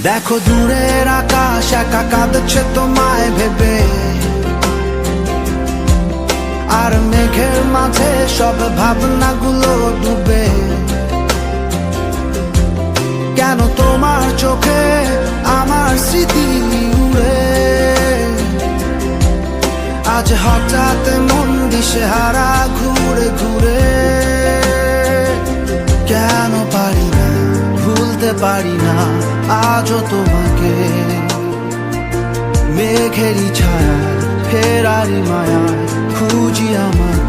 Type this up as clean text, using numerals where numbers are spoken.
দেখো দূরের আকাশ একা কাঁদছে তোমায় ভেবে, আর মেঘের মাঝে সব ভাবনাগুলো ডুবে। কেন তোমার চোখে আমার স্মৃতি উড়ে, আজ হঠাৎ মন দিশেহারা ঘুরে ঘুরে। কেন পারি না ভুলতে পারি না আজও তোমাকে, মেঘেরই ছায়া ফেরারি মায়া খুঁজি আমাকে।